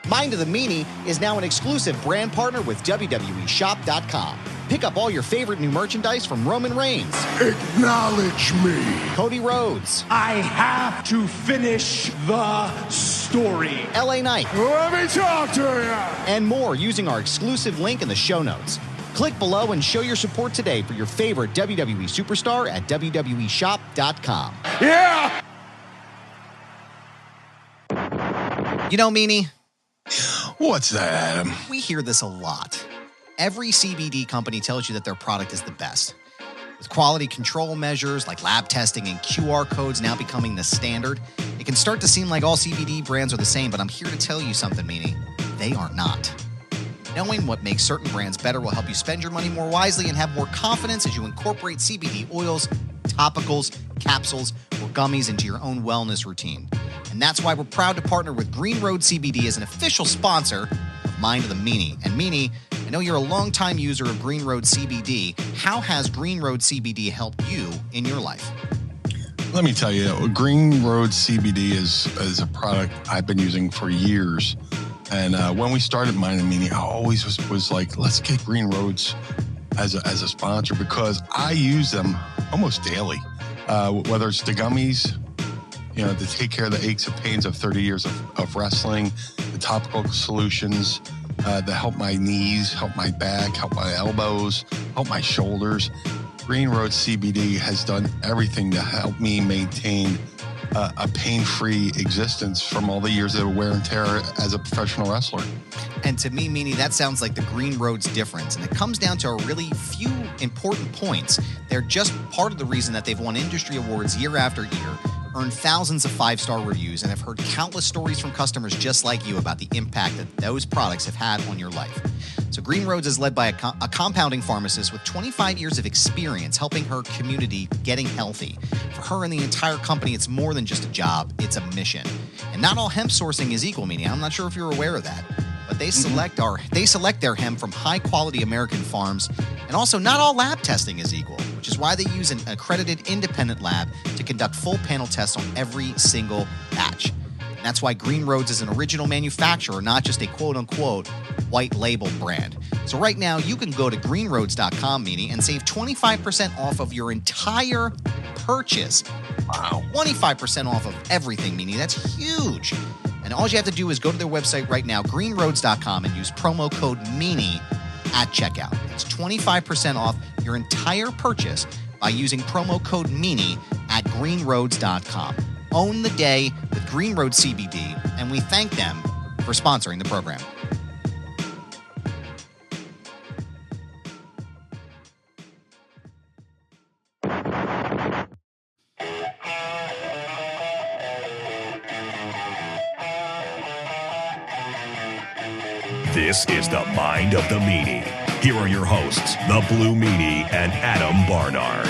Mind of the Meanie is now an exclusive brand partner with WWEshop.com. Pick up all your favorite new merchandise from Roman Reigns. Acknowledge me. Cody Rhodes. I have to finish the story. LA Knight. Let me talk to you. And more using our exclusive link in the show notes. Click below and show your support today for your favorite WWE superstar at WWEshop.com. Yeah! You know, Meanie, What's that, Adam? we hear this a lot. Every CBD company tells you that their product is the best. With quality control measures like lab testing and QR codes now becoming the standard, it can start to seem like all CBD brands are the same, but I'm here to tell you something, Meanie. They are not. Knowing what makes certain brands better will help you spend your money more wisely and have more confidence as you incorporate CBD oils, topicals, capsules, or gummies into your own wellness routine. And that's why we're proud to partner with Green Road CBD as an official sponsor of Mind of the Meanie. And Meanie, I know you're a longtime user of Green Road CBD. How has Green Road CBD helped you in your life? Let me tell you, Green Road CBD is a product I've been using for years. And when we started Mind of the Meanie, I always was like, let's get Green Roads as a sponsor because I use them almost daily. Whether it's the gummies, you know, to take care of the aches and pains of 30 years of wrestling, the topical solutions that help my knees, help my back, help my elbows, help my shoulders. Green Road CBD has done everything to help me maintain a pain-free existence from all the years of wear and tear as a professional wrestler. And to me, Meanie, that sounds like the Green Road's difference. And it comes down to a really few important points. They're just part of the reason that they've won industry awards year after year, earned thousands of five-star reviews, and have heard countless stories from customers just like you about the impact that those products have had on your life. So Green Roads is led by a compounding pharmacist with 25 years of experience helping her community getting healthy. For her and the entire company, it's more than just a job, it's a mission. And not all hemp sourcing is equal, Meanie. I'm not sure if you're aware of that. But they select their hemp from high-quality American farms, and also not all lab testing is equal, which is why they use an accredited independent lab to conduct full panel tests on every single batch. And that's why Green Roads is an original manufacturer, not just a quote-unquote white label brand. So right now, you can go to greenroads.com, Meanie, and save 25% off of your entire purchase. Wow. 25% off of everything, Meanie. That's huge. And all you have to do is go to their website right now, greenroads.com, and use promo code MEANIE at checkout. It's 25% off your entire purchase by using promo code MEANIE at greenroads.com. Own the day with Green Road CBD, and we thank them for sponsoring the program. This is the Mind of the Meanie. Here are your hosts, the Blue Meanie and Adam Barnard.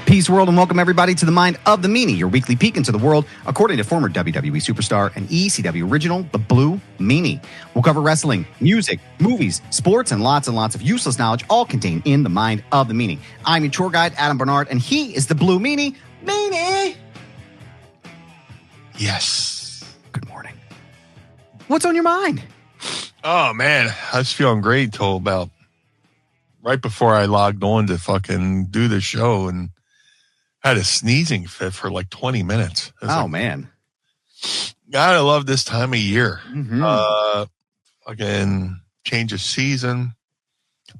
Peace, world, and welcome everybody to the Mind of the Meanie, your weekly peek into the world, according to former WWE superstar and ECW original, the Blue Meanie. We'll cover wrestling, music, movies, sports, and lots of useless knowledge, all contained in the Mind of the Meanie. I'm your tour guide, Adam Barnard, and he is the Blue Meanie. Meanie! Yes. Good morning. What's on your mind? Oh, man. I was feeling great till about right before I logged on to fucking do the show and had a sneezing fit for like 20 minutes. Oh, man. Gotta love this time of year. Mm-hmm. Fucking change of season,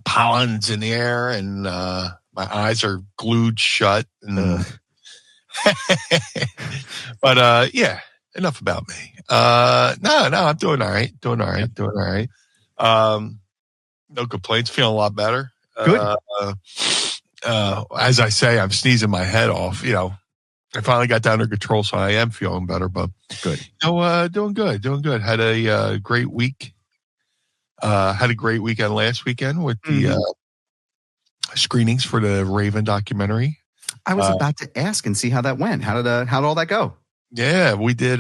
pollen's in the air, and my eyes are glued shut. And, but yeah, enough about me. No, I'm doing all right. No complaints. Feeling a lot better. Good. As I say, I'm sneezing my head off. You know, I finally got down under control, so I am feeling better. But good. Doing good. Had a great week. Had a great weekend last weekend with the screenings for the Raven documentary. I was about to ask and see how that went. How did all that go? Yeah, we did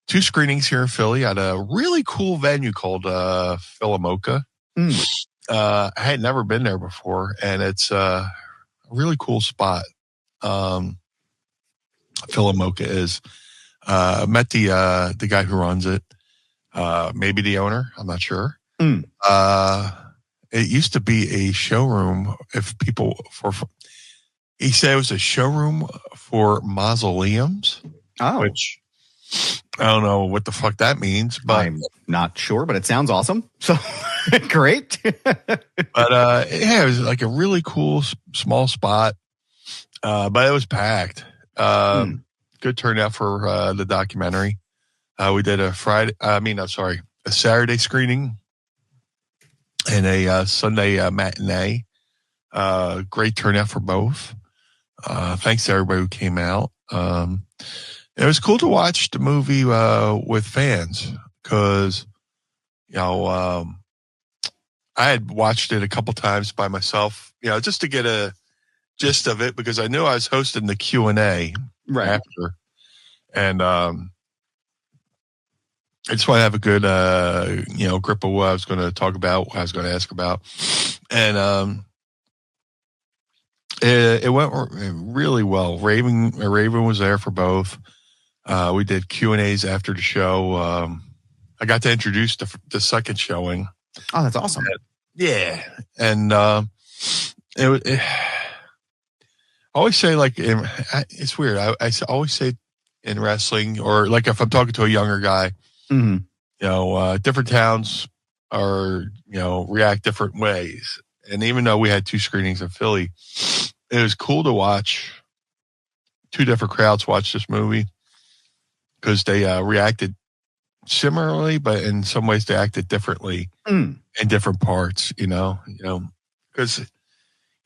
2 screenings here in Philly at a really cool venue called Philomoka. I had never been there before, and it's a really cool spot. Philomoka is. I met the guy who runs it. maybe the owner. I'm not sure. Mm. It used to be a showroom. He said it was a showroom for mausoleums. Oh, which I don't know what the fuck that means, but I'm not sure, but it sounds awesome. So great. But yeah, it was like a really cool small spot, but it was packed. Good turnout for the documentary. We did a Saturday screening and a Sunday matinee. Great turnout for both. Thanks to everybody who came out. It was cool to watch the movie with fans because, I had watched it a couple times by myself, just to get a gist of it because I knew I was hosting the Q&A after. And I just want to have a good, grip of what I was going to talk about, what I was going to ask about. And it went really well. Raven was there for both. We did Q&As after the show. I got to introduce the second showing. Oh, that's awesome. Yeah. And I always say, like, it's weird. I always say in wrestling, or like if I'm talking to a younger guy, different towns react different ways. And even though we had 2 screenings in Philly, it was cool to watch 2 different crowds watch this movie because they reacted similarly, but in some ways they acted differently in different parts, because,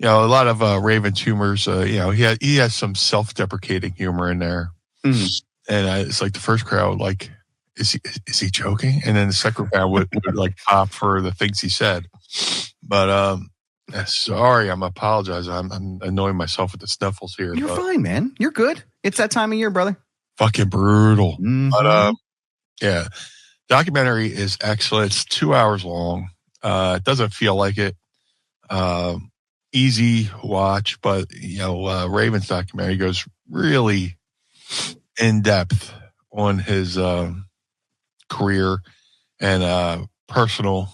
a lot of Raven's humors, he has some self-deprecating humor in there. And it's like the first crowd, like, is he joking? And then the second crowd would like pop for the things he said. But sorry, I'm apologizing. I'm annoying myself with the sniffles here. You're fine, man. You're good. It's that time of year, brother. Fucking brutal. But yeah, documentary is excellent. It's 2 hours long. It doesn't feel like it. Easy watch, but Raven's documentary goes really in depth on his career and personal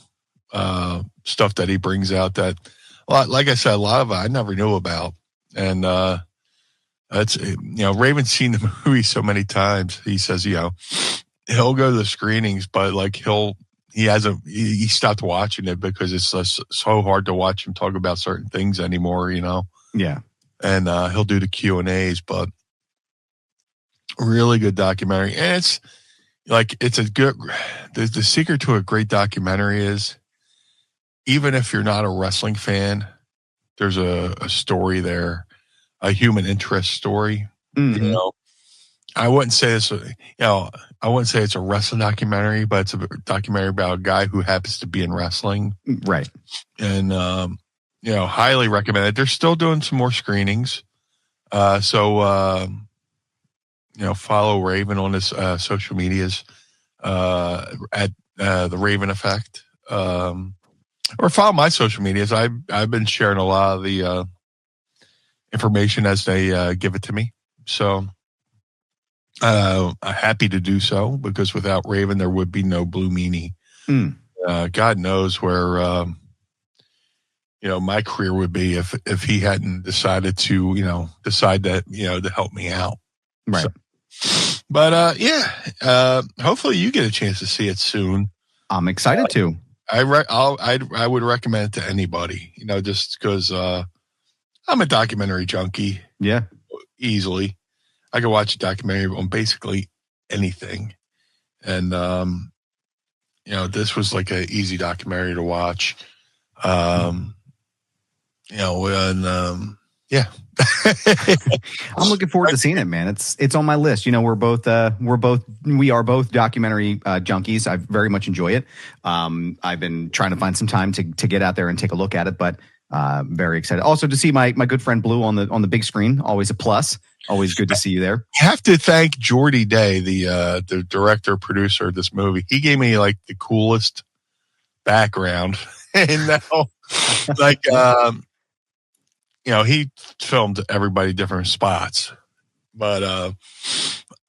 stuff that he brings out that, like I said, a lot of it I never knew about. And it's Raven's seen the movie so many times. He says he'll go to the screenings, but like he stopped watching it because it's so hard to watch him talk about certain things anymore. Yeah. And he'll do the Q&As, but really good documentary. And it's like, it's a good, the secret to a great documentary is, even if you're not a wrestling fan, there's a story there, a human interest story. I wouldn't say this, I wouldn't say it's a wrestling documentary, but it's a documentary about a guy who happens to be in wrestling. Right. And, highly recommend it. They're still doing some more screenings. So follow Raven on his social medias at the Raven Effect. Or follow my social medias. I've been sharing a lot of the information as they give it to me. So I'm happy to do so because without Raven, there would be no Blue Meanie. God knows where my career would be if he hadn't decided to to help me out. Right. So, but hopefully you get a chance to see it soon. I'm excited to. I would recommend it to anybody, just because I'm a documentary junkie. Yeah, easily. I could watch a documentary on basically anything, and this was like an easy documentary to watch. Yeah. I'm looking forward to seeing it, man. It's on my list. We are both documentary junkies. I very much enjoy it. I've been trying to find some time to get out there and take a look at it, but very excited. Also to see my good friend Blue on the big screen, always a plus. Always good to see you there. I have to thank Jordy Day, the director producer of this movie. He gave me like the coolest background, and now like he filmed everybody different spots, but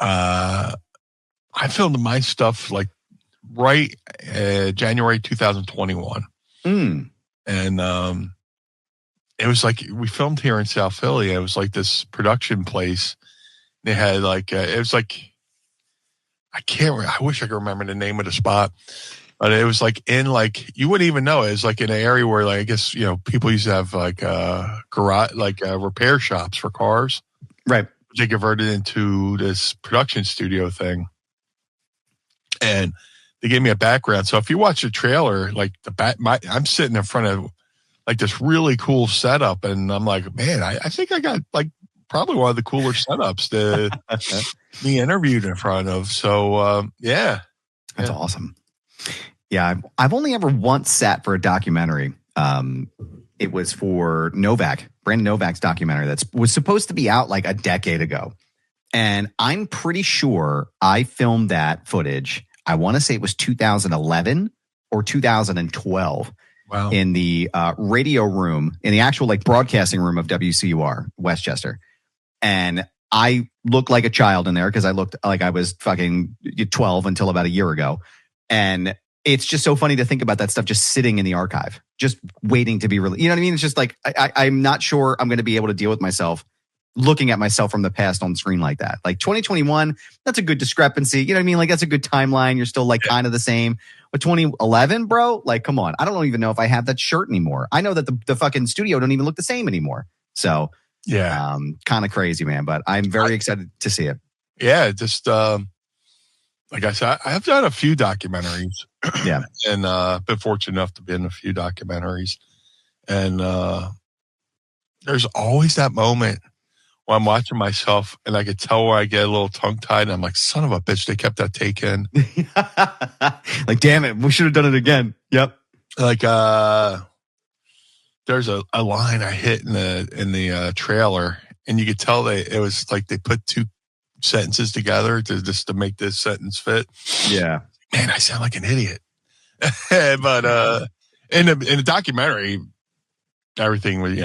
I filmed my stuff like right January 2021. Mm. And it was like we filmed here in South Philly. It was like this production place. They had like it was like I wish I could remember the name of the spot, but it was like in like you wouldn't even know it. It was like in an area where like I guess people used to have like garage repair shops for cars. Right. They converted into this production studio thing, and they gave me a background. So if you watch the trailer, like I'm sitting in front of like this really cool setup, and I'm like, man, I think I got like probably one of the cooler setups to be interviewed in front of. So yeah, that's awesome. Yeah, I've only ever once sat for a documentary. It was for Novak, Brandon Novak's documentary that was supposed to be out like a decade ago. And I'm pretty sure I filmed that footage. I want to say it was 2011 or 2012. Wow. In the radio room, in the actual like broadcasting room of WCUR, Westchester. And I looked like a child in there because I looked like I was fucking 12 until about a year ago. And it's just so funny to think about that stuff just sitting in the archive, just waiting to be released. You know what I mean? It's just like, I'm not sure I'm going to be able to deal with myself looking at myself from the past on screen like that. Like 2021, that's a good discrepancy. You know what I mean? Like that's a good timeline. You're still like kind of the same. But 2011, bro, like, come on. I don't even know if I have that shirt anymore. I know that the fucking studio don't even look the same anymore. So yeah, kind of crazy, man. But I'm very excited to see it. Yeah, just like I said, I've done a few documentaries. Yeah, and been fortunate enough to be in a few documentaries. And there's always that moment when I'm watching myself and I could tell where I get a little tongue-tied and I'm like, son of a bitch, they kept that take in. Like, damn it, we should have done it again. Yep. Like there's a line I hit in the trailer and you could tell it was like they put two sentences together to make this sentence fit. Yeah. Man, I sound like an idiot. But in the documentary, everything was,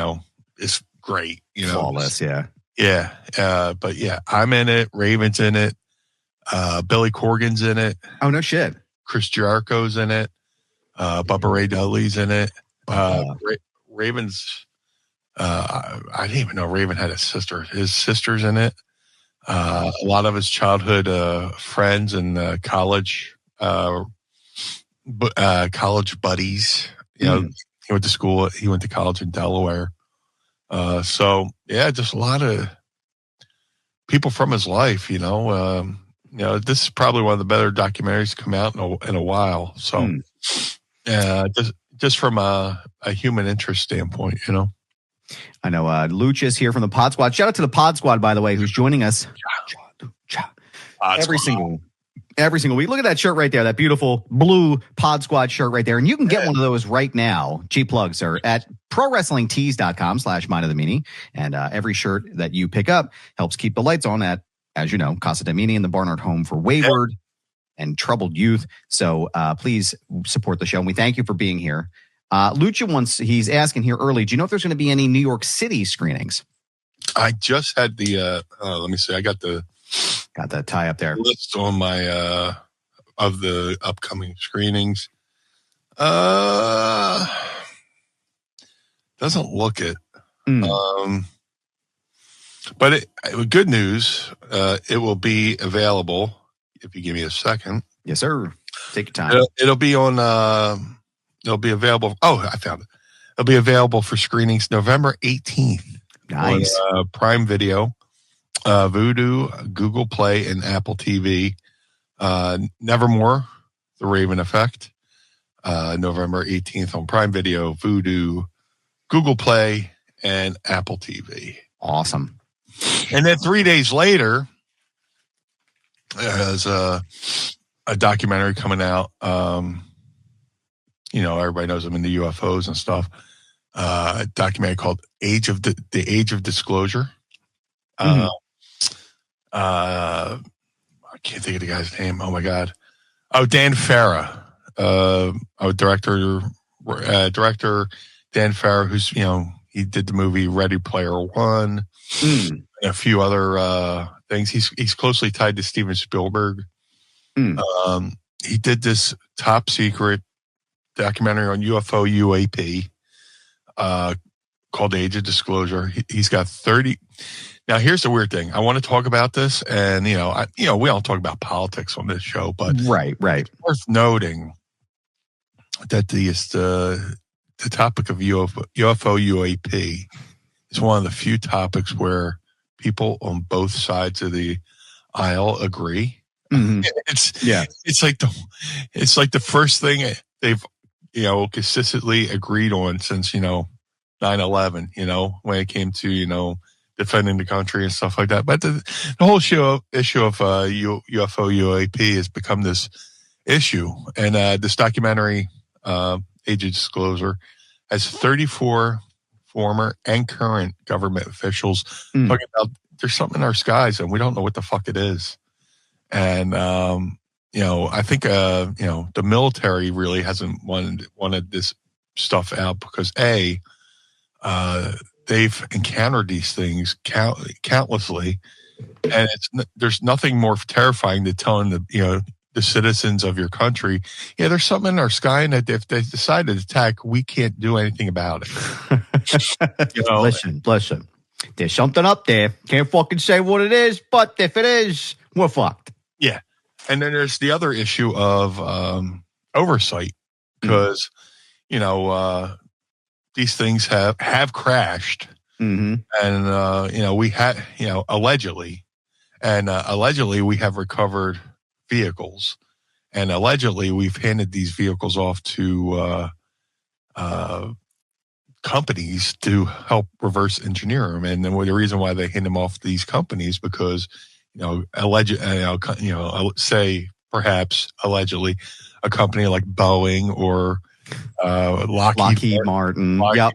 is great. Flawless, yeah. Yeah. But yeah, I'm in it. Raven's in it. Billy Corgan's in it. Oh, no shit. Chris Jericho's in it. Bubba Ray Dudley's in it. Raven's, I didn't even know Raven had a sister. His sister's in it. A lot of his childhood friends and college buddies. He went to school. He went to college in Delaware. So yeah, just a lot of people from his life. This is probably one of the better documentaries to come out in a while. So just from a human interest standpoint, I know Lucha's here from the Pod Squad. Shout out to the Pod Squad, by the way, who's joining us every single week. Look at that shirt right there, that beautiful blue Pod Squad shirt right there. And you can get one of those right now. Cheap plugs are at prowrestlingtees.com/mindofthemeanie. And every shirt that you pick up helps keep the lights on at, as you know, Casa DeMeanie and the Barnard Home for Wayward and Troubled Youth. So please support the show. And we thank you for being here. Lucha he's asking here early, do you know if there's going to be any New York City screenings? I just had the, let me see, I got the tie up there list on my, of the upcoming screenings. Doesn't look it. But good news, it will be available if you give me a second. Yes, sir. Take your time. It'll be on, it'll be available. Oh, I found it. It'll be available for screenings November 18th. Nice. On, Prime Video, Vudu, Google Play, and Apple TV. Nevermore, The Raven Effect. November 18th on Prime Video, Vudu, Google Play, and Apple TV. Awesome. And then 3 days later, there's a documentary coming out. Everybody knows I'm into UFOs and stuff. A documentary called The Age of Disclosure. I can't think of the guy's name. Oh my God. Oh, Dan Farah. Director Dan Farah, who's, he did the movie Ready Player One, and a few other things. He's closely tied to Steven Spielberg. he did this top secret documentary on UFO UAP called Age of Disclosure. He's got 30. Now, here's the weird thing. I want to talk about this, and we don't talk about politics on this show, but right, it's worth noting that the topic of UFO UAP is one of the few topics where people on both sides of the aisle agree. Mm-hmm. It's like the first thing they've consistently agreed on since 9/11. When it came to defending the country and stuff like that. But the whole issue of UFO UAP has become this issue, and this documentary, Age of Disclosure, has 34 former and current government officials talking about there's something in our skies and we don't know what the fuck it is. And I think the military really hasn't wanted this stuff out because they've encountered these things countlessly, and there's nothing more terrifying than telling the citizens of your country, there's something in our sky, and that if they decide to attack, we can't do anything about it. Listen. There's something up there. Can't fucking say what it is, but if it is, we're fucked. Yeah. And then there's the other issue of oversight, because, these things have crashed. Mm-hmm. And, we had, allegedly we have recovered vehicles, and allegedly we've handed these vehicles off to companies to help reverse engineer them. And then the reason why they hand them off to these companies, because say perhaps allegedly a company like Boeing or Lockheed Martin. Yep.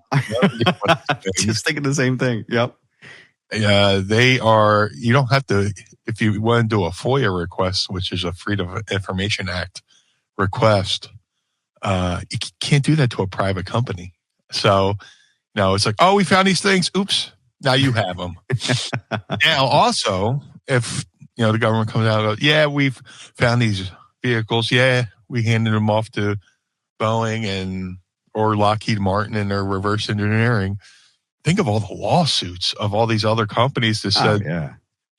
Just thinking the same thing. Yep. They are. You don't have to, if you want to do a FOIA request, which is a Freedom of Information Act request. You can't do that to a private company. So, it's like, oh, we found these things. Oops, now you have them. Now, also, if the government comes out and goes, yeah, we've found these vehicles. Yeah, we handed them off to Boeing or Lockheed Martin, and their reverse engineering. Think of all the lawsuits of all these other companies that said,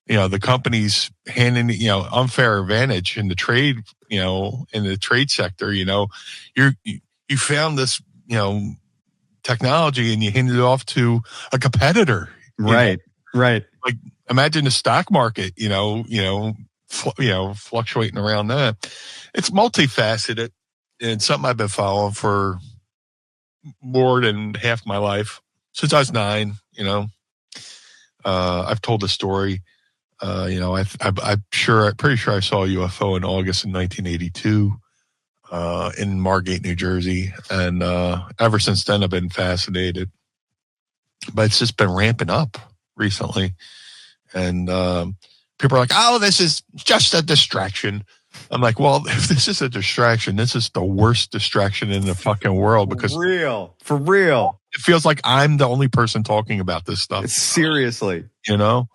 the companies handing, unfair advantage in the trade, in the trade sector. You found this, technology and you handed it off to a competitor. Right. Like, imagine the stock market, fluctuating around that. It's multifaceted, and something I've been following for more than half my life. Since I was 9, I've told the story. I'm pretty sure I saw a UFO in August of 1982 in Margate, New Jersey, and ever since then I've been fascinated. But it's just been ramping up recently, and people are like, "Oh, this is just a distraction." I'm like, well, if this is a distraction, this is the worst distraction in the fucking world, because for real, it feels like I'm the only person talking about this stuff. Seriously, I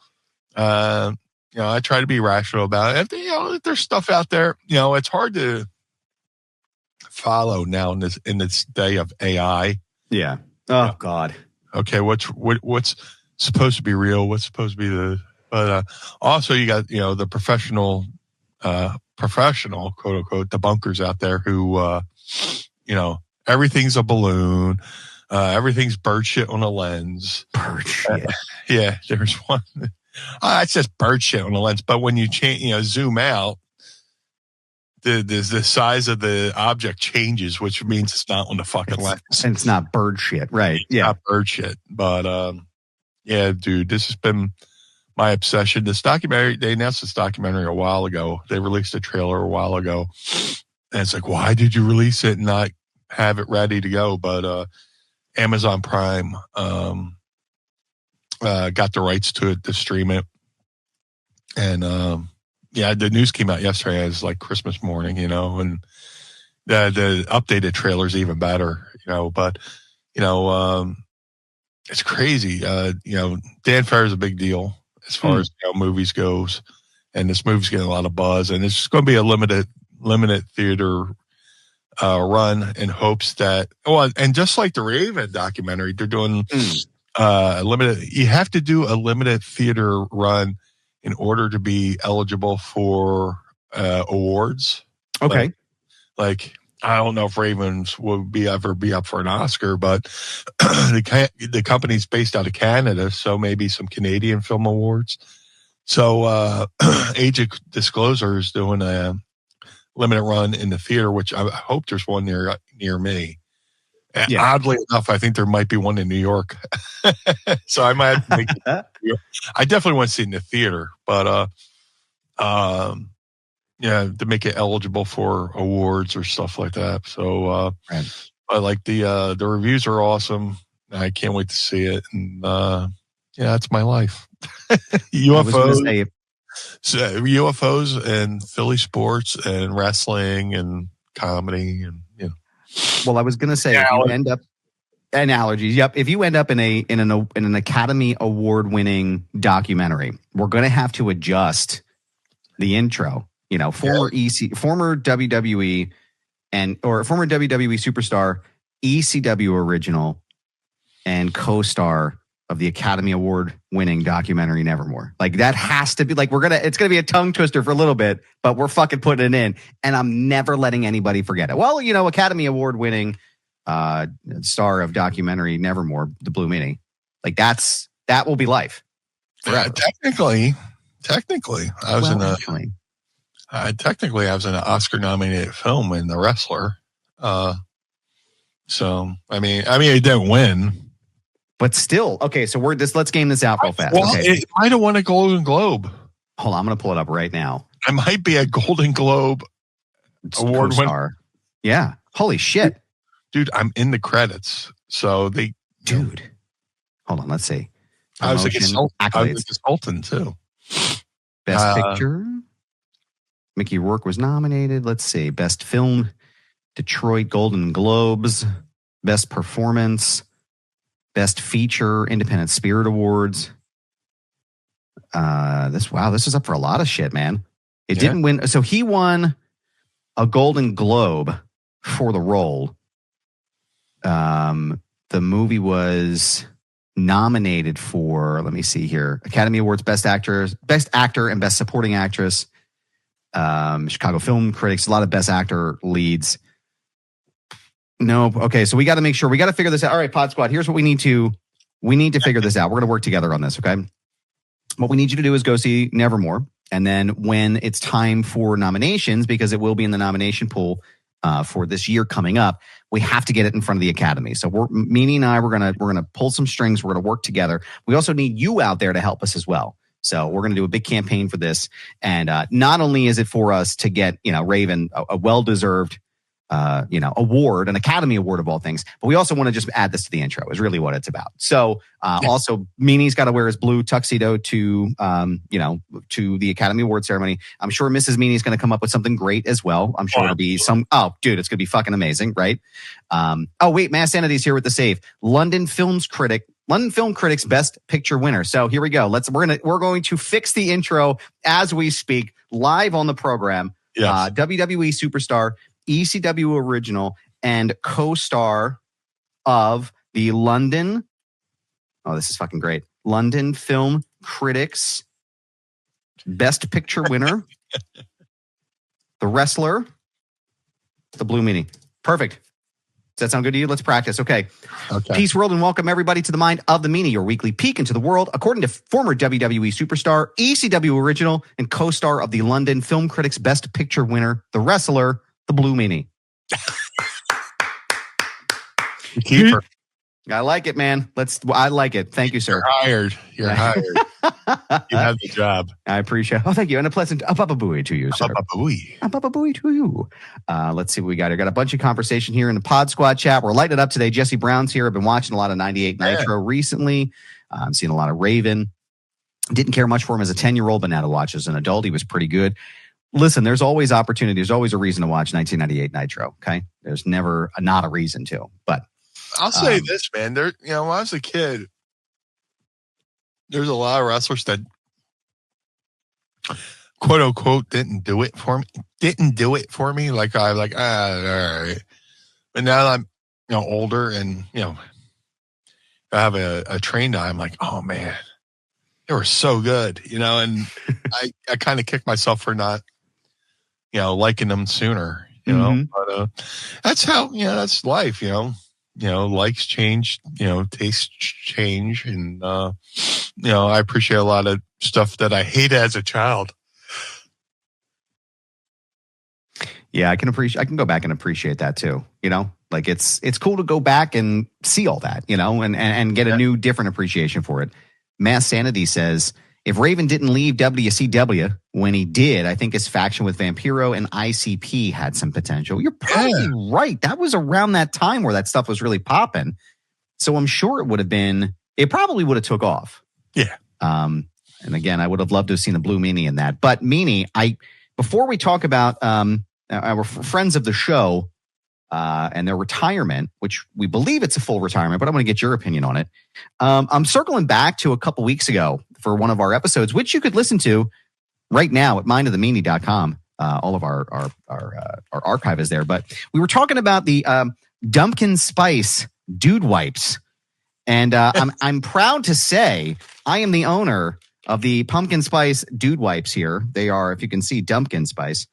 try to be rational about it. If there's stuff out there, it's hard to follow now in this day of AI. Yeah. Oh God. Okay. What's supposed to be real? What's supposed to be but also you got, the professional quote unquote debunkers out there who everything's a balloon, everything's bird shit on a lens. Bird shit. Yeah, there's one. It's just bird shit on a lens. But when you zoom out, the size of the object changes, which means it's not on the fucking lens. And it's not bird shit, right? It's not bird shit. But yeah, dude, this has been my obsession. This documentary, they announced this documentary a while ago. They released a trailer a while ago. And it's like, why did you release it and not have it ready to go? But Amazon Prime got the rights to it to stream it. And the news came out yesterday as like Christmas morning, and the updated trailer is even better, but it's crazy. Dan Farr is a big deal as far as movies goes, and this movie's getting a lot of buzz, and it's just going to be a limited limited theater run in hopes that, and just like the Raven documentary, they're doing limited. You have to do a limited theater run in order to be eligible for awards. Okay. Like I don't know if Ravens will ever be up for an Oscar, but the company's based out of Canada, so maybe some Canadian Film Awards. So Age of Disclosure is doing a limited run in the theater, which I hope there's one near me. Yeah. Oddly enough, I think there might be one in New York. So I might have to make it. I definitely want to see it in the theater, but to make it eligible for awards or stuff like that. So I like the reviews are awesome. I can't wait to see it. And that's my life. UFOs and Philly sports and wrestling and comedy and Well, I was going to say, if you end up and allergies. Yep. If you end up in an Academy Award winning documentary, we're going to have to adjust the intro. Former WWE or former WWE superstar, ECW original, and co-star of the Academy Award winning documentary Nevermore. Like that has to be like it's gonna be a tongue twister for a little bit, but we're fucking putting it in, and I'm never letting anybody forget it. Well, Academy Award winning star of documentary Nevermore, the Blue Meanie. Like that will be life. Technically, I was technically I was in an Oscar nominated film in The Wrestler. So I mean it didn't win. But still, okay, so let's game this out real fast. Well, okay. It might have won a Golden Globe. Hold on, I'm going to pull it up right now. I might be a Golden Globe award winner. Yeah. Holy shit. Dude, I'm in the credits. So Dude. Hold on, let's see. I was a consultant too. Best Picture. Mickey Rourke was nominated. Let's see. Best Film. Detroit Golden Globes. Best Performance. Best Feature, Independent Spirit Awards. This is up for a lot of shit, man. It didn't win. So he won a Golden Globe for the role. The movie was nominated for, let me see here, Academy Awards Best Actor, and Best Supporting Actress. Chicago Film Critics, a lot of Best Actor leads. No. Okay. So we got to make sure we got to figure this out. All right, Pod Squad, here's what we need to figure this out. We're going to work together on this. Okay. What we need you to do is go see Nevermore. And then when it's time for nominations, because it will be in the nomination pool for this year coming up, we have to get it in front of the Academy. So Meanie and I, we're going to pull some strings. We're going to work together. We also need you out there to help us as well. So we're going to do a big campaign for this. And not only is it for us to get, Raven a well-deserved award, an Academy Award of all things. But we also want to just add this to the intro is really what it's about. So also Meanie's got to wear his blue tuxedo to the Academy Award ceremony. I'm sure Mrs. Meanie's going to come up with something great as well. I'm sure it'll be it's going to be fucking amazing. Right. Mass Sanity's here with the save. London Film Critics Best Picture winner. So here we go. We're going to fix the intro as we speak live on the program. Yes. WWE superstar, ECW original, and co-star of the London. Oh, this is fucking great. London Film Critics Best Picture winner. The Wrestler. The Blue Meanie. Perfect. Does that sound good to you? Let's practice. Okay. Peace, world, and welcome everybody to the Mind of the Meanie, your weekly peek into the world, according to former WWE superstar, ECW original, and co-star of the London Film Critics Best Picture winner, The Wrestler, the Blue Meanie. Keeper. I like it, man. I like it. Thank you, sir. You're hired. You have the job. I appreciate it. Oh, thank you. And a pleasant Papa Booey to you, sir. Papa Booey to you. Let's see what we got. I got a bunch of conversation here in the Pod Squad chat. We're lighting it up today. Jesse Brown's here. I've been watching a lot of 98 Nitro recently. I'm seeing a lot of Raven. Didn't care much for him as a 10-year-old, but now to watch as an adult, he was pretty good. Listen, there's always opportunity. There's always a reason to watch 1998 Nitro. Okay. There's never not a reason to, but I'll say this, man. When I was a kid, there's a lot of wrestlers that, quote unquote didn't do it for me. Like all right. But now that I'm older and I have a trained eye, I'm like, oh man, they were so good, and I kind of kick myself for not liking them sooner, but that's how that's life, likes change, tastes change, and I appreciate a lot of stuff that I hated as a child. Yeah, I can go back and appreciate that too. Like it's cool to go back and see all that, and get a new, different appreciation for it. Mass Sanity says, if Raven didn't leave WCW when he did, I think his faction with Vampiro and ICP had some potential. You're probably right. That was around that time where that stuff was really popping. So I'm sure it probably would have took off. Yeah. And again, I would have loved to have seen the Blue Meanie in that. But Meanie, before we talk about our friends of the show and their retirement, which we believe it's a full retirement, but I'm going to get your opinion on it. I'm circling back to a couple weeks ago for one of our episodes, which you could listen to right now at mindofthemeanie.com. All of our archive is there. But we were talking about the Dumpkin Spice Dude Wipes. And I'm proud to say I am the owner of the Pumpkin Spice Dude Wipes here. They are, if you can see, Dumpkin Spice.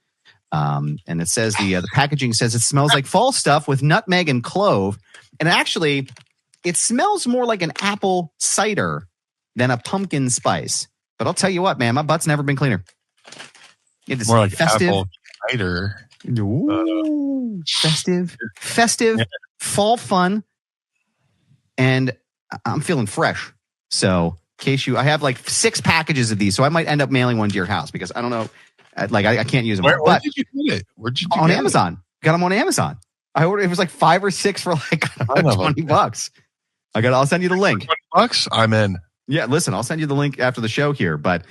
And it says the packaging says it smells like fall stuff with nutmeg and clove. And actually, it smells more like an apple cider than a pumpkin spice. But I'll tell you what, man, my butt's never been cleaner. It is more like festive. apple cider. Ooh, festive, fall fun. And I'm feeling fresh. So in case I have like 6 packages of these, so I might end up mailing one to your house because I don't know. Like I can't use them. Where did you get it? Where'd you on Amazon? Got them on Amazon. I ordered. It was like 5 or 6 for like $20. I'll send you the link. $20? I'm in. Yeah, listen, I'll send you the link after the show here. But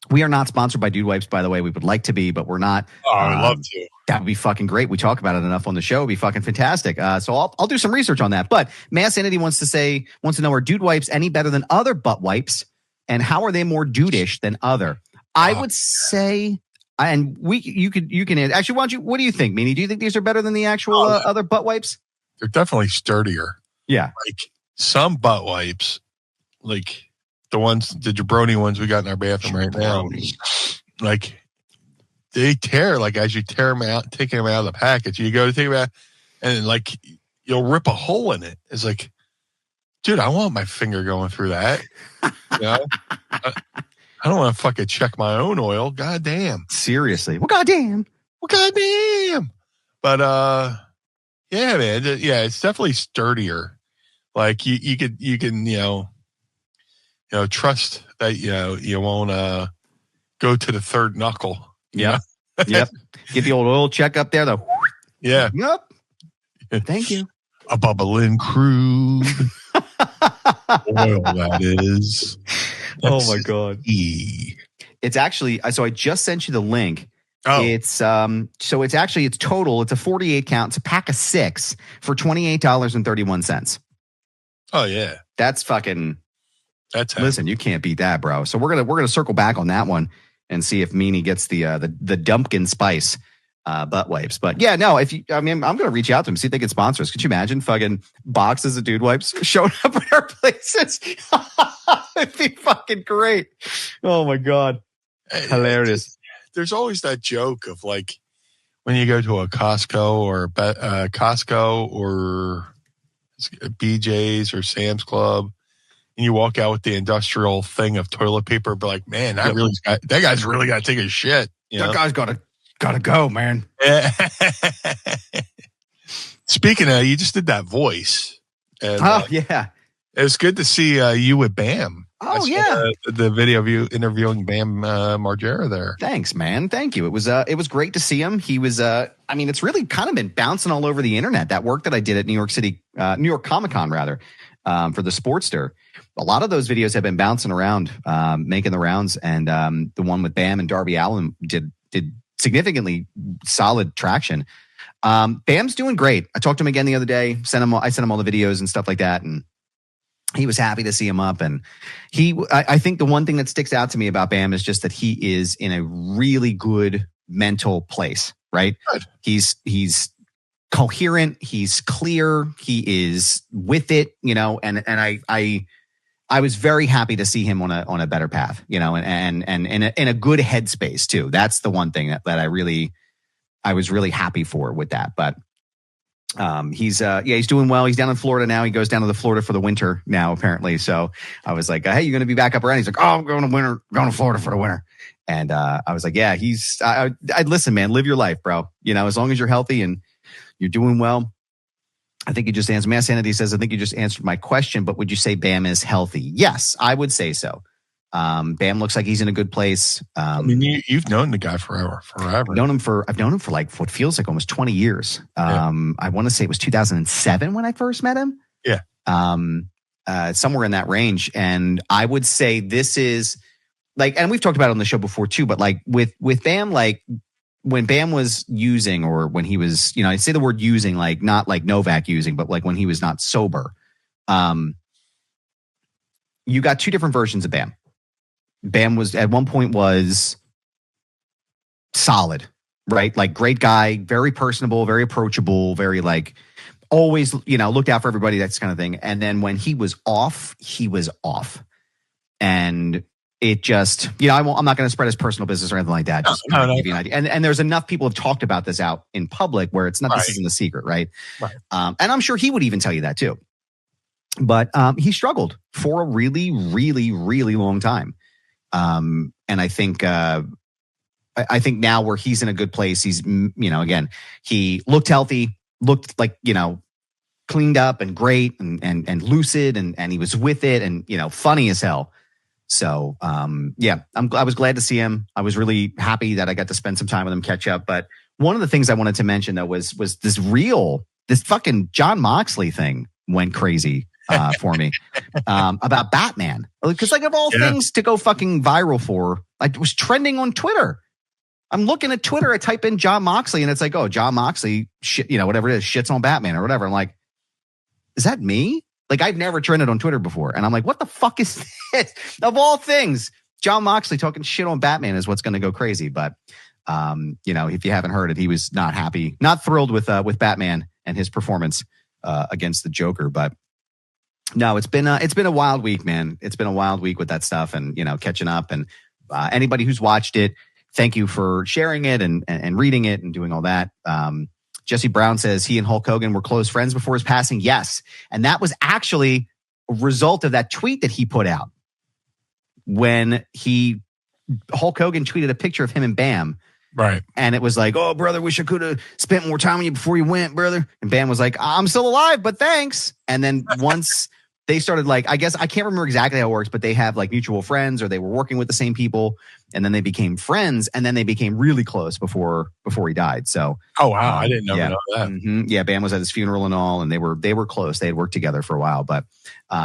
we are not sponsored by Dude Wipes, by the way. We would like to be, but we're not. Oh, I'd love to. That would be fucking great. We talk about it enough on the show. It'd be fucking fantastic. So I'll do some research on that. But Mass Entity wants to know, are Dude Wipes any better than other butt wipes? And how are they more dude-ish than other? I would say, and you can actually. What do you think, Meanie? Do you think these are better than the actual other butt wipes? They're definitely sturdier. Yeah, like some butt wipes, like the jabroni ones we got in our bathroom right now. Like they tear. Like as you tear them out, taking them out of the package, you go to take them out, and like you'll rip a hole in it. It's like, dude, I want my finger going through that. I don't want to fucking check my own oil. God damn. Seriously. Well, goddamn. But, yeah, man. Yeah, it's definitely sturdier. Like you can, trust that, you won't, go to the third knuckle. Yeah. Yep. Get the old oil check up there though. Yeah. Yep. Thank you. A bubbling crude oil, that is. Oh my God. It's actually, so I just sent you the link. Oh. It's total. It's a 48 count. It's a pack of 6 for $28.31. Oh yeah. Listen, you can't beat that, bro. So we're going to circle back on that one and see if Meanie gets the Dumpkin Spice butt wipes. But yeah, no, I'm going to reach out to them, see if they can sponsor us. Could you imagine fucking boxes of Dude Wipes showing up at our places? It'd be fucking great. Oh my God. Hilarious. There's always that joke of like when you go to a Costco or BJ's or Sam's Club and you walk out with the industrial thing of toilet paper, but like, man, that guy's really got to take a shit. That guy's gotta go, man. Speaking of, you just did that voice. And, yeah. It was good to see you with Bam. Oh, yeah. The video of you interviewing Bam Margera there. Thanks, man. Thank you. It was great to see him. He was, it's really kind of been bouncing all over the internet. That work that I did at New York Comic-Con, rather, for the Sportster. A lot of those videos have been bouncing around, making the rounds. And the one with Bam and Darby Allin did significantly solid traction. Bam's doing great. I talked to him again the other day. I sent him all the videos and stuff like that. And he was happy to see him up. And I think the one thing that sticks out to me about Bam is just that he is in a really good mental place, right? Good. He's coherent. He's clear. He is with it, and I was very happy to see him on a better path, and in a good headspace too. That's the one thing that I was really happy for with that. But he's doing well. He's down in Florida now. He goes down to the Florida for the winter now, apparently. So I was like, hey, you're going to be back up around? He's like, oh, I'm going to Florida for the winter. And I was like, yeah, I'd listen, man, live your life, bro. As long as you're healthy and you're doing well. I think you just answered. Mass Sanity says, I think you just answered my question, but would you say Bam is healthy? Yes, I would say so. Bam looks like he's in a good place. You've known the guy forever. I've known him for like what feels like almost 20 years. I want to say it was 2007 when I first met him. Yeah. Somewhere in that range. And I would say this is like, and we've talked about it on the show before too, but like with Bam, like when Bam was using, or when he was, I say the word using, like not like Novak using, but like when he was not sober, you got two different versions of Bam. Bam was at one point was solid, right? Like great guy, very personable, very approachable, very like always, looked out for everybody, that kind of thing. And then when he was off, he was off. And it just, I'm not going to spread his personal business or anything like that. Just to give you an idea. And there's enough people have talked about this out in public where it's not, this isn't a secret, right? And I'm sure he would even tell you that too. But he struggled for a really, really, really long time. And I think now where he's in a good place, he's, again, he looked healthy, looked like, cleaned up and great and lucid and he was with it and, funny as hell. So, I was glad to see him. I was really happy that I got to spend some time with him, catch up. But one of the things I wanted to mention though was this fucking Jon Moxley thing went crazy. For me about Batman, because like of all things to go fucking viral for, I was trending on Twitter. I'm looking at Twitter, I type in Jon Moxley and it's like, oh, Jon Moxley shit, whatever it is, shits on Batman or whatever. I'm like, is that me? Like I've never trended on Twitter before, and I'm like, what the fuck is this? Of all things, Jon Moxley talking shit on Batman is what's going to go crazy. But if you haven't heard it, he was not happy, not thrilled with Batman and his performance against the Joker, but. No, it's been a wild week, man. It's been a wild week with that stuff and, catching up. And anybody who's watched it, thank you for sharing it and reading it and doing all that. Jesse Brown says he and Hulk Hogan were close friends before his passing. Yes. And that was actually a result of that tweet that he put out when Hulk Hogan tweeted a picture of him and Bam. Right. And it was like, oh, brother, wish I could have spent more time with you before you went, brother. And Bam was like, I'm still alive, but thanks. And then once they started, like, I guess I can't remember exactly how it works, but they have like mutual friends or they were working with the same people and then they became friends and then they became really close before he died. So, oh, wow. I didn't know that. Mm-hmm. Yeah. Bam was at his funeral and all, and they were close. They had worked together for a while, but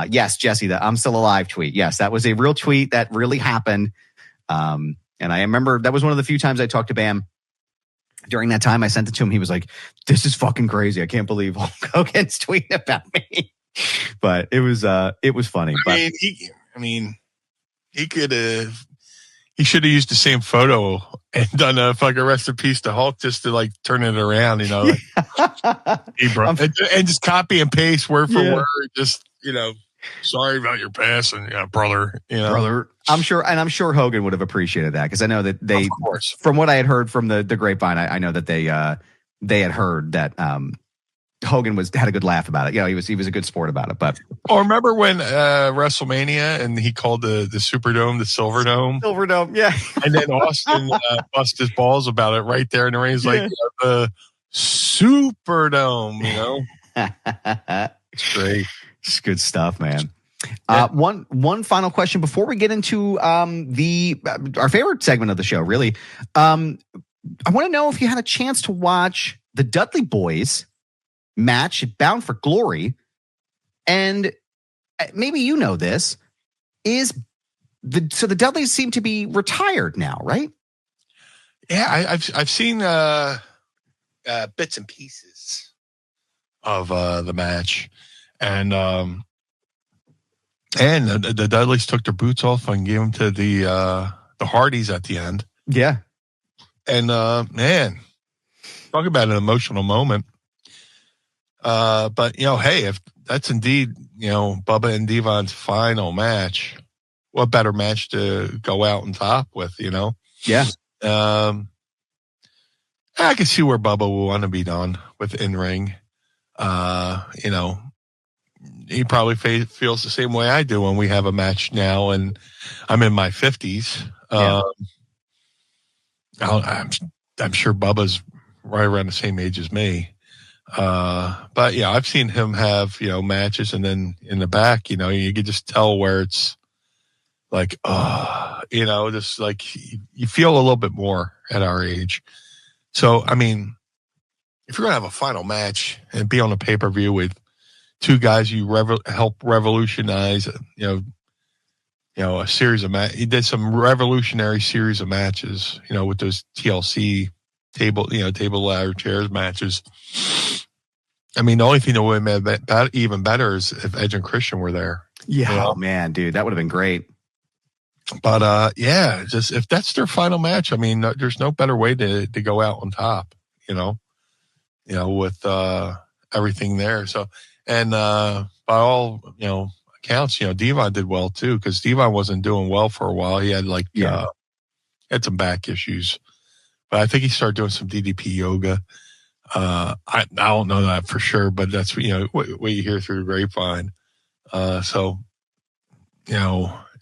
yes, Jesse, the I'm still alive tweet. Yes. That was a real tweet that really happened. And I remember that was one of the few times I talked to Bam. During that time, I sent it to him. He was like, this is fucking crazy. I can't believe Hulk Hogan's tweeting about me. But it was funny. He could have. He should have used the same photo and done a fucking rest in peace to Hulk just to like turn it around, Hey, bro, and just copy and paste word for word. Just sorry about your passing, brother. Brother. I'm sure Hogan would have appreciated that because I know that they, from what I had heard from the grapevine, I know that they had heard that Hogan had a good laugh about it. He was a good sport about it. But remember when WrestleMania and he called the Superdome the Silver Dome? Silver Dome, yeah. And then Austin bust his balls about it right there in the ring. He's like the Superdome, It's great. It's good stuff, man. One final question before we get into our favorite segment of the show. Really, I want to know if you had a chance to watch the Dudley Boyz match at Bound for Glory, and maybe this is so the Dudleys seem to be retired now, right? Yeah, I've seen bits and pieces of the match. And And the Dudleys took their boots off and gave them to the Hardys at the end. Yeah. And man, talk about an emotional moment. But hey, if that's indeed Bubba and Devon's final match, what better match to go out on top with? Yeah. I can see where Bubba will want to be done with in ring. He probably feels the same way I do when we have a match now, and I'm in my 50s. Yeah. I'm sure Bubba's right around the same age as me. But yeah, I've seen him have, matches, and then in the back, you can just tell where it's like, just like you feel a little bit more at our age. So, I mean, if you're going to have a final match and be on a pay-per-view with two guys you help revolutionize, a series of matches. He did some revolutionary series of matches, with those TLC table ladder chairs matches. I mean, the only thing that would have been even better is if Edge and Christian were there. Yeah. Oh man, dude, that would have been great. But just if that's their final match, I mean, there's no better way to go out on top, with everything there. So, and by all accounts, Devon did well too, because Devon wasn't doing well for a while. He had had some back issues, but I think he started doing some DDP yoga. I don't know that for sure, but that's what you hear through the grapevine.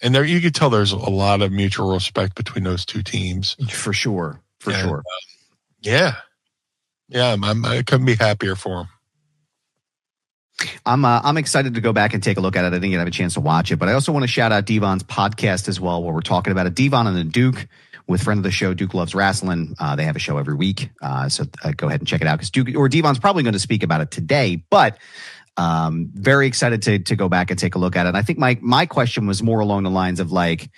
And there you could tell there's a lot of mutual respect between those two teams. For sure. Sure. Yeah. I couldn't be happier for him. I'm excited to go back and take a look at it. I didn't have a chance to watch it, but I also want to shout out Devon's podcast as well, where we're talking about it. Devon and the Duke, with friend of the show, Duke Loves Wrestling. They have a show every week. So go ahead and check it out, because Devon's probably going to speak about it today, but very excited to go back and take a look at it. And I think my question was more along the lines of like,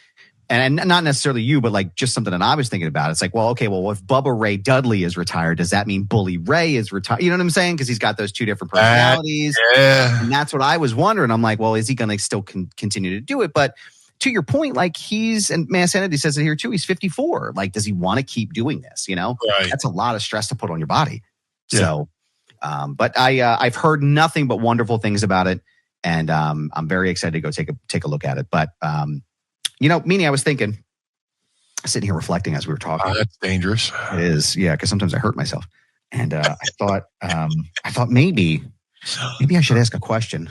and not necessarily you, but like just something that I was thinking about. It's like, well, okay, well, if Bubba Ray Dudley is retired, does that mean Bully Ray is retired? You know what I'm saying? Because he's got those two different personalities. Yeah. And that's what I was wondering. I'm like, well, is he going to still continue to do it? But to your point, like and Mass Entity says it here too, he's 54. Like, does he want to keep doing this? Right. That's a lot of stress to put on your body. Yeah. So, but I've heard nothing but wonderful things about it, and I'm very excited to go take a look at it. But Meanie, I was thinking, sitting here reflecting as we were talking. That's dangerous. It is, yeah, because sometimes I hurt myself, and I thought maybe I should ask a question.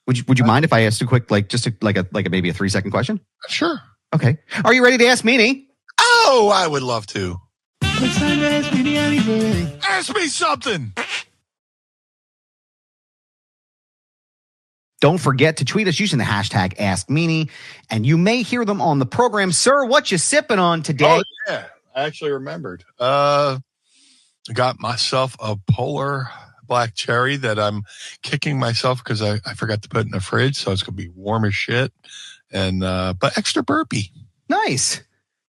Would you mind if I asked a quick, maybe a 3-second question? Sure. Okay. Are you ready to ask Meanie? Oh, I would love to. It's time to ask Meanie anything. Ask me something. Don't forget to tweet us using the hashtag AskMeanie, and you may hear them on the program. Sir, what you sipping on today? Oh, yeah. I actually remembered. I got myself a Polar Black Cherry that I'm kicking myself because I forgot to put in the fridge, so it's going to be warm as shit, and but extra burpy. Nice.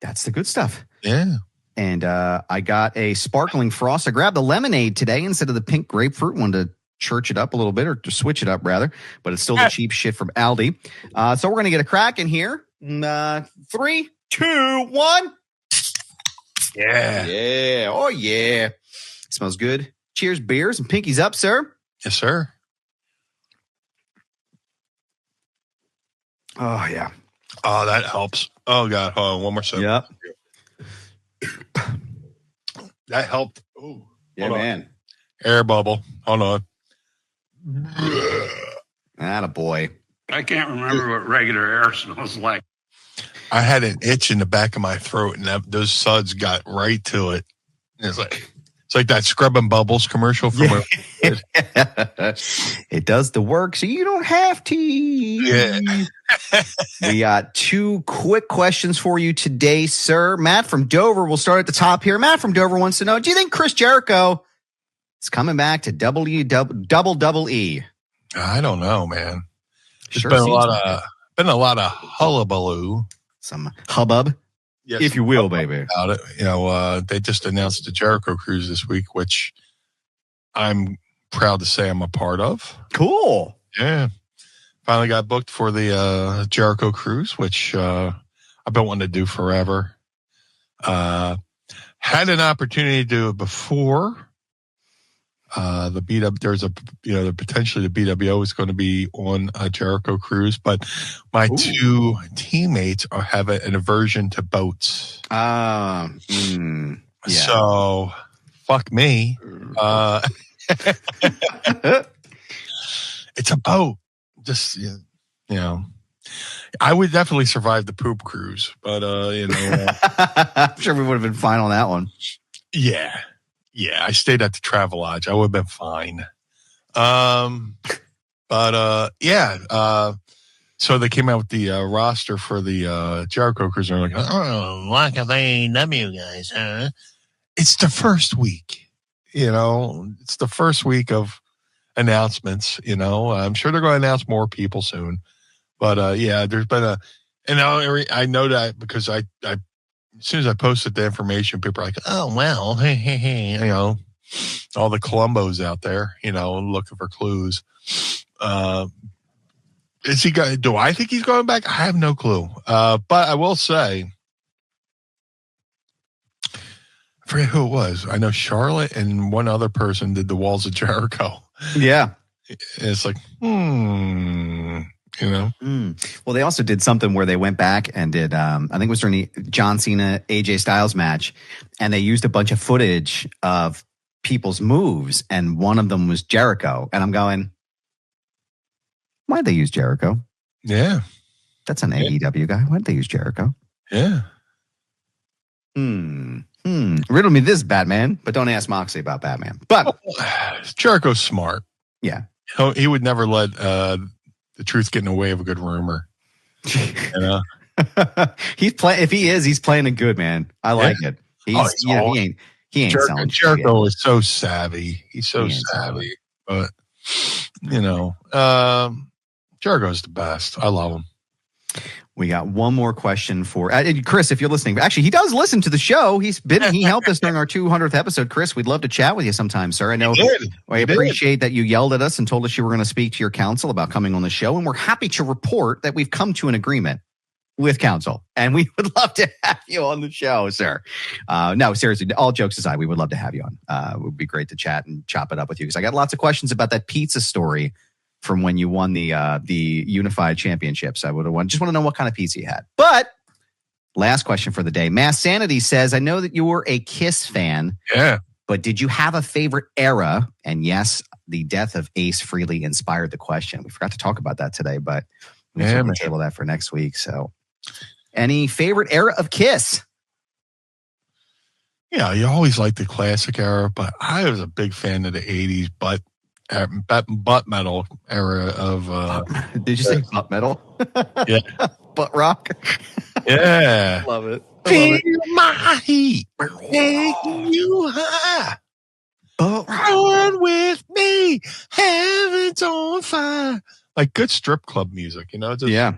That's the good stuff. Yeah. And I got a sparkling frost. I grabbed the lemonade today instead of the pink grapefruit. Wanted to church it up a little bit, or to switch it up rather, but it's still the cheap shit from Aldi. So we're going to get a crack in here. 3, 2, 1. Yeah. Yeah. Oh, yeah. Smells good. Cheers, beers, and pinkies up, sir. Yes, sir. Oh, yeah. Oh, that helps. Oh, God. Hold on. One more second. Yep. That helped. Ooh. Yeah, man. Air bubble. Hold on. Attaboy. I can't remember what regular air smells like. I had an itch in the back of my throat, and those suds got right to it. And it's like that Scrubbing Bubbles commercial from It does the work, so you don't have to. Yeah. We got 2 quick questions for you today, sir. Matt from Dover, we'll start at the top here. Matt from Dover wants to know, do you think Chris Jericho is coming back to double E? I don't know, man. There's Sure been a lot of hullabaloo. Some hubbub, Yes, if you will, baby. About it. They just announced the Jericho Cruise this week, which I'm proud to say I'm a part of. Cool. Yeah. finally got booked for the Jericho cruise, which I've been wanting to do forever. Had an opportunity to do it before. The BW, potentially the BWO is going to be on a Jericho cruise, but my two teammates have an aversion to boats. Yeah. So fuck me. It's a boat. Just, I would definitely survive the poop cruise, but, I'm sure we would have been fine on that one. Yeah. Yeah. I stayed at the Travelodge. I would have been fine. So they came out with the roster for the Jericho cruise. And they're like, oh, like of AEW guys, huh? It's the first week, it's the first week of announcements, I'm sure they're going to announce more people soon, but there's been I know that because I as soon as I posted the information, people are like, oh well, hey, all the Columbos out there, looking for clues. Is he going? Do I think he's going back? I have no clue. But I will say, I forget who it was. I know Charlotte and one other person did the Walls of Jericho. Yeah. It's like, Well, they also did something where they went back and did, I think it was during the John Cena AJ Styles match, and they used a bunch of footage of people's moves, and one of them was Jericho. And I'm going, why'd they use Jericho? Yeah. That's an AEW guy. Why'd they use Jericho? Yeah. Riddle me this, Batman, but don't ask Moxley about Batman. But Jericho's smart. Yeah. He would never let the truth get in the way of a good rumor. He's playing it good, man. I like it. He ain't selling Jericho is so savvy. He's so savvy. But Jericho's the best. I love him. We got one more question for Chris, if you're listening. Actually, he does listen to the show. He helped us during our 200th episode. Chris, we'd love to chat with you sometime, sir. I know I appreciate that you yelled at us and told us you were going to speak to your counsel about coming on the show. And we're happy to report that we've come to an agreement with counsel. And we would love to have you on the show, sir. No, seriously, all jokes aside, we would love to have you on. It would be great to chat and chop it up with you, because I got lots of questions about that pizza story from when you won the Unified Championships. I would have just want to know what kind of pizza you had. But last question for the day. Mass Sanity says, I know that you were a Kiss fan. Yeah. But did you have a favorite era? And yes, the death of Ace Frehley inspired the question. We forgot to talk about that today, but we'll table that for next week. So any favorite era of Kiss? Yeah, you always like the classic era, but I was a big fan of the 80s butt metal era of did you say butt metal? Yeah. Butt rock. Yeah. Love it. Feel my heat, taking you high. Run with me, heaven's on fire. Like good strip club music, Yeah.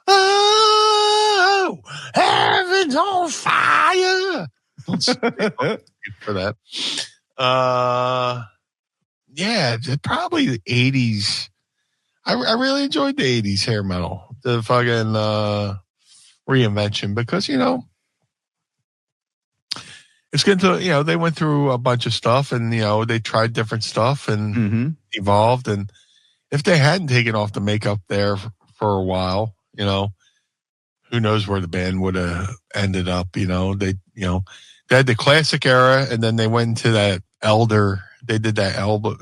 Oh, heaven's on fire. For that. Yeah, probably the 80s. I really enjoyed the 80s hair metal. The fucking reinvention, because, it's going to, they went through a bunch of stuff, and, they tried different stuff and evolved. And if they hadn't taken off the makeup there for a while, who knows where the band would have ended up. They had the classic era, and then they went into that Elder. They did that album,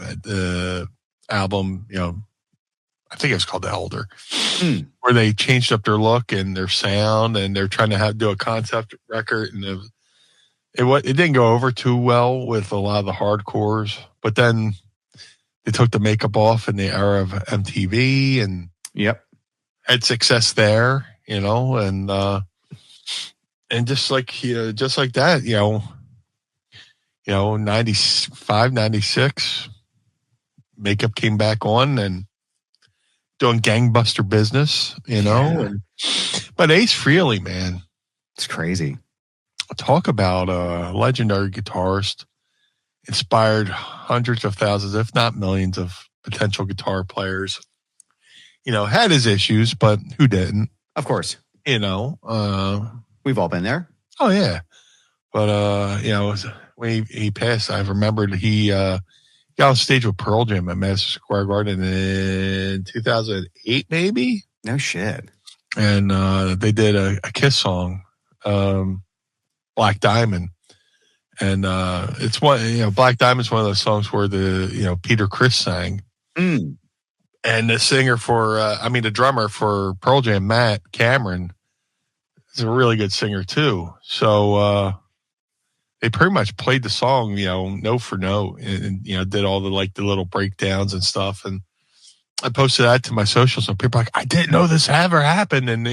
I think it was called The Elder, where they changed up their look and their sound, and they're trying to do a concept record, and it didn't go over too well with a lot of the hardcores. But then they took the makeup off in the era of MTV, and had success there, and just like that, 95, 96, makeup came back on and doing gangbuster business, but Ace Frehley, man, it's crazy. Talk about a legendary guitarist, inspired hundreds of thousands, if not millions, of potential guitar players. had his issues, but who didn't? Of course. We've all been there. Oh yeah. But when he passed, I remembered he got on stage with Pearl Jam at Madison Square Garden in 2008, maybe. No shit. And they did a Kiss song, Black Diamond. And it's one, Black Diamond's one of those songs where Peter Criss sang. Mm. And the singer the drummer for Pearl Jam, Matt Cameron, is a really good singer too. So they pretty much played the song, note for note, and did all the little breakdowns and stuff. And I posted that to my socials, and people are like, I didn't know this ever happened. And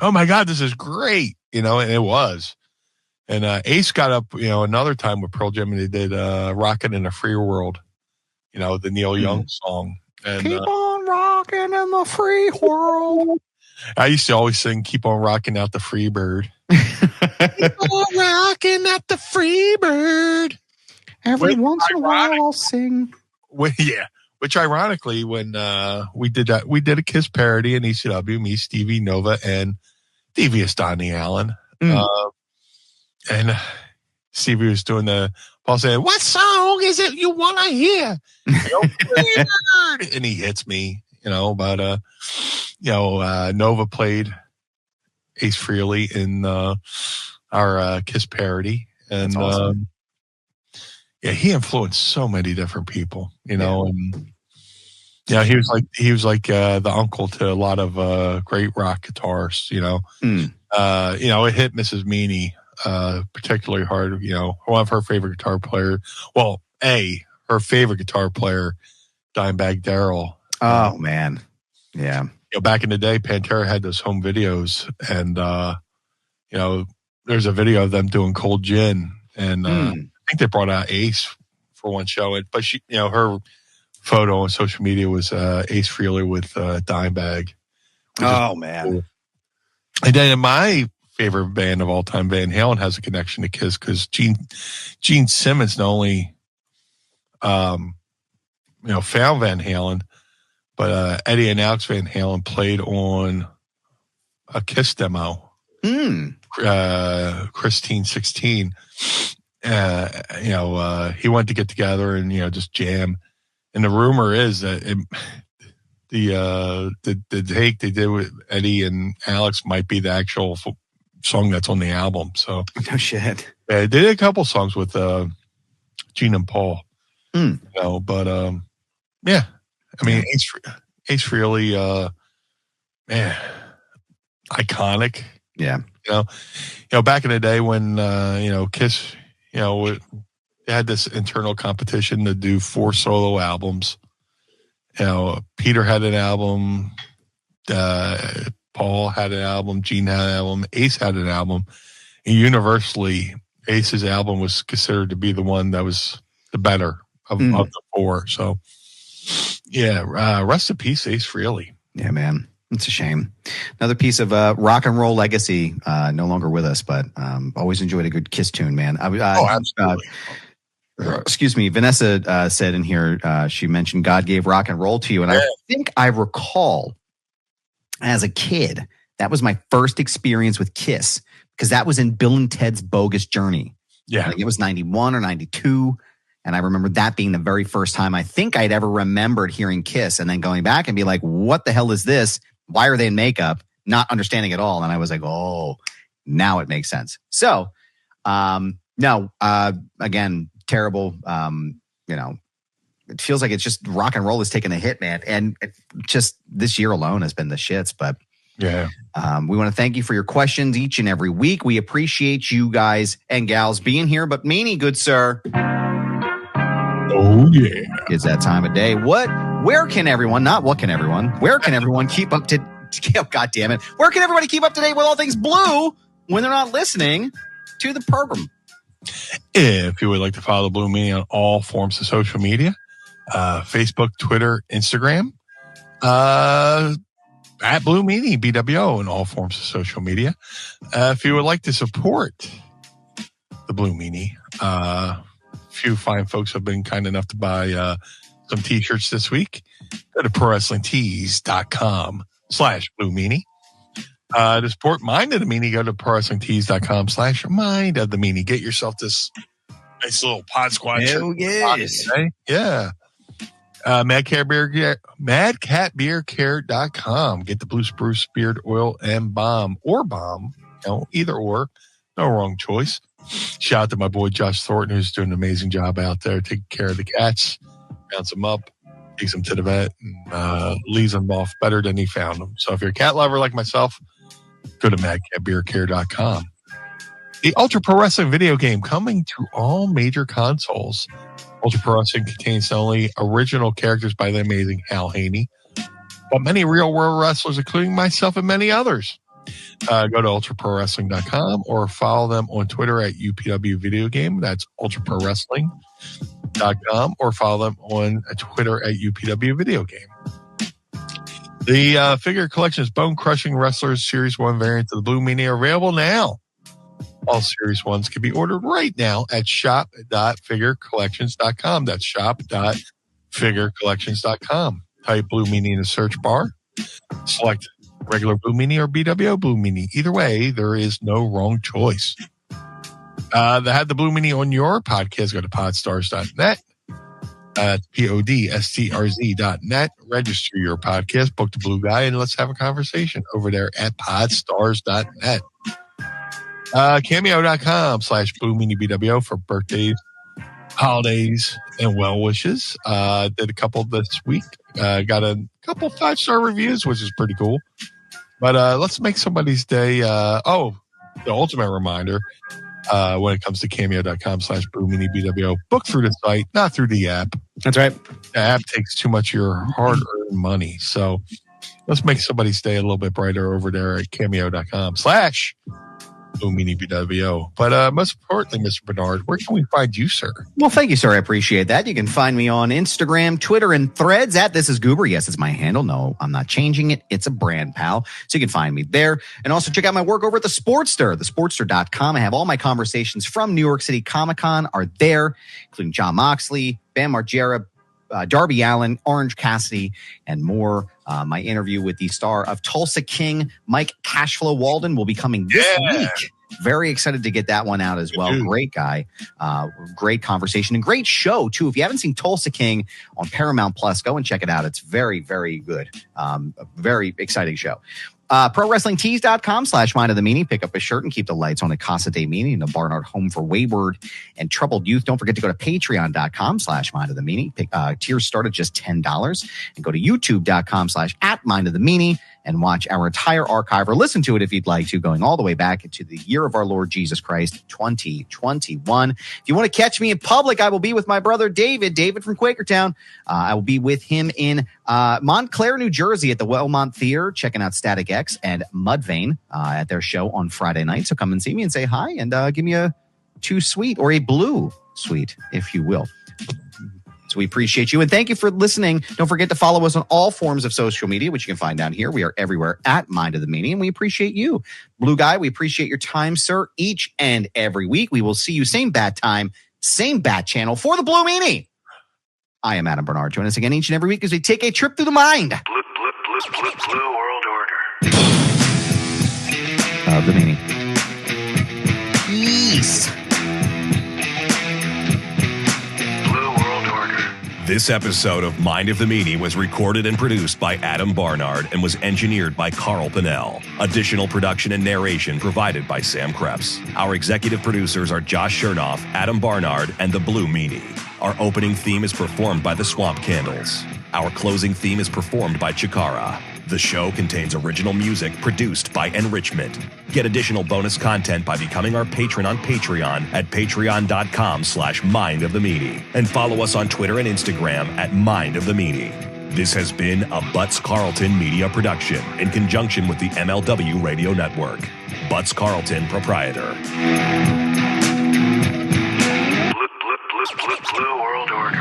oh my God, this is great. And it was. And Ace got up, another time with Pearl Jam, and they did "Rockin' in a Free World," the Neil Young song. And, keep on rocking in the free world. I used to always sing "Keep on Rocking Out the Free Bird." Keep on rocking out the free bird. Every once in a while, I'll sing. Which ironically, when we did that, we did a Kiss parody in ECW, me, Stevie, Nova, and Devious Donnie Allen. And Stevie was doing Paul saying, "What song is it you want to hear?" And he hits me, but Nova played Ace Frehley in our Kiss parody. And awesome. He influenced so many different people, and he was like the uncle to a lot of great rock guitarists, it hit Mrs. Meanie particularly hard, one of her favorite guitar player. Well, her favorite guitar player, Dimebag Darrell. Oh man. Yeah. Back in the day, Pantera had those home videos, and there's a video of them doing Cold Gin, and I think they brought out Ace for one show. But she, her photo on social media was Ace Frehley with Dimebag. Oh man! Cool. And then my favorite band of all time, Van Halen, has a connection to Kiss because Gene Simmons not only found Van Halen, but Eddie and Alex Van Halen played on a Kiss demo. Christine 16. He wanted to get together and just jam. And the rumor is that the take they did with Eddie and Alex might be the actual song that's on the album. So no shit. They did a couple songs with Gene and Paul. But I mean, Ace Frehley, man, iconic. Yeah. Back in the day when Kiss, they had this internal competition to do 4 solo albums. Peter had an album, Paul had an album, Gene had an album, Ace had an album. And universally, Ace's album was considered to be the one that was the better of the 4. So, rest in peace, Ace Frehley. Yeah, man. It's a shame. Another piece of rock and roll legacy, no longer with us, but always enjoyed a good Kiss tune, man. Absolutely. Excuse me. Vanessa said in here, she mentioned God gave rock and roll to you. And I think I recall as a kid, that was my first experience with Kiss because that was in Bill and Ted's Bogus Journey. Yeah. I think it was 91 or 92. And I remember that being the very first time I think I'd ever remembered hearing Kiss and then going back and be like, what the hell is this? Why are they in makeup? Not understanding at all. And I was like, oh, now it makes sense. So, again, terrible. It feels like it's just rock and roll is taking a hit, man. And just this year alone has been the shits. But yeah, we want to thank you for your questions each and every week. We appreciate you guys and gals being here. But Meanie, good sir. Oh, yeah. It's that time of day. Where can everyone keep up to, God damn it. Where can everybody keep up to date with all things blue when they're not listening to the program? If you would like to follow the Blue Meanie on all forms of social media, Facebook, Twitter, Instagram, at Blue Meanie, BWO, in all forms of social media. If you would like to support the Blue Meanie, few fine folks have been kind enough to buy some t-shirts this week. Go to prowrestlingtees.com/Blue Meanie. To support Mind of the Meanie, go to prowrestlingtees.com/Mind of the Meanie. Get yourself this nice little pod squad shirt. Hell yes. Yeah. madcatbeercare.com. Get the Blue Spruce Beard Oil and Balm or Balm. Either or. No wrong choice. Shout out to my boy Josh Thornton, who's doing an amazing job out there taking care of the cats. Bounce them up, takes them to the vet, and leaves them off better than he found them. So if you're a cat lover like myself, go to madcatbeercare.com. The Ultra Pro Wrestling video game coming to all major consoles. Ultra Pro Wrestling contains not only original characters by the amazing Hal Haney, but many real-world wrestlers, including myself and many others. Go to ultraprowrestling.com or follow them on Twitter at UPW Video Game. That's ultraprowrestling.com or follow them on Twitter at UPW Video Game. The figure collections Bone Crushing Wrestlers Series 1 variants of the Blue Meanie are available now. All Series 1s can be ordered right now at shop.figurecollections.com. That's shop.figurecollections.com. Type Blue Meanie in the search bar. Select regular Blue Meanie or BWO Blue Meanie. Either way, there is no wrong choice. To have the Blue Meanie on your podcast, go to podstars.net. PODSTRZ.net. Register your podcast, book the Blue Guy, and let's have a conversation over there at podstars.net. Cameo.com/Blue Meanie BWO for birthdays, holidays, and well wishes. Did a couple this week. Got a couple 5-star reviews, which is pretty cool. But let's make somebody's day. The ultimate reminder when it comes to cameo.com/Blue Meanie BWO. Book through the site, not through the app. That's right. The app takes too much of your hard-earned money. So let's make somebody's day a little bit brighter over there at cameo.com/Blue Meanie BWO. But most importantly, Mr. Barnard, where can we find you, sir? Well, thank you, sir. I appreciate that. You can find me on Instagram, Twitter, and Threads at This Is Goober. Yes, it's my handle. No, I'm not changing it. It's a brand, pal. So you can find me there. And also check out my work over at The Sportster, thesportster.com. I have all my conversations from New York City Comic-Con are there, including Jon Moxley, Bam Margera, Darby Allin, Orange Cassidy, and more. My interview with the star of Tulsa King, Mike Cashflow Walden, will be coming this week. Very excited to get that one out as well. Great guy. Great conversation and great show, too. If you haven't seen Tulsa King on Paramount Plus, go and check it out. It's very, very good. A very exciting show. ProWrestlingTees.com/Mind of the Meanie. Pick up a shirt and keep the lights on at Casa de Meanie and the Barnard Home for Wayward and Troubled Youth. Don't forget to go to Patreon.com/Mind of the Meanie. Tiers start at just $10 and go to YouTube.com/@Mind of the Meanie and watch our entire archive or listen to it if you'd like to, going all the way back into the year of our Lord Jesus Christ, 2021. If you want to catch me in public, I will be with my brother David from Quakertown. I will be with him in Montclair, New Jersey at the Wellmont Theater, checking out Static X and Mudvayne at their show on Friday night. So come and see me and say hi and give me a 2 sweet or a blue sweet, if you will. So we appreciate you and thank you for listening. Don't forget to follow us on all forms of social media, which you can find down here. We are everywhere at Mind of the Meanie, and we appreciate you. Blue Guy, we appreciate your time, sir, each and every week. We will see you same bat time, same bat channel for the Blue Meanie. I am Adam Barnard. Join us again each and every week as we take a trip through the mind. Blue World Order. The Meanie. Peace. This episode of Mind of the Meanie was recorded and produced by Adam Barnard and was engineered by Carl Pinnell. Additional production and narration provided by Sam Krebs. Our executive producers are Josh Chernoff, Adam Barnard, and the Blue Meanie. Our opening theme is performed by the Swamp Candles. Our closing theme is performed by Chikara. The show contains original music produced by Enrichment. Get additional bonus content by becoming our patron on Patreon at patreon.com/Mind of the Meanie. And follow us on Twitter and Instagram at Mind of the Meanie. This has been a Butts Carlton media production in conjunction with the MLW Radio Network. Butts Carlton, proprietor. Blue World Order.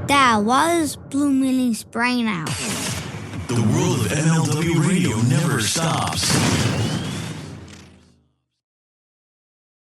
Dad, why does Blue Meanie's brain out? The world of MLW Radio never stops.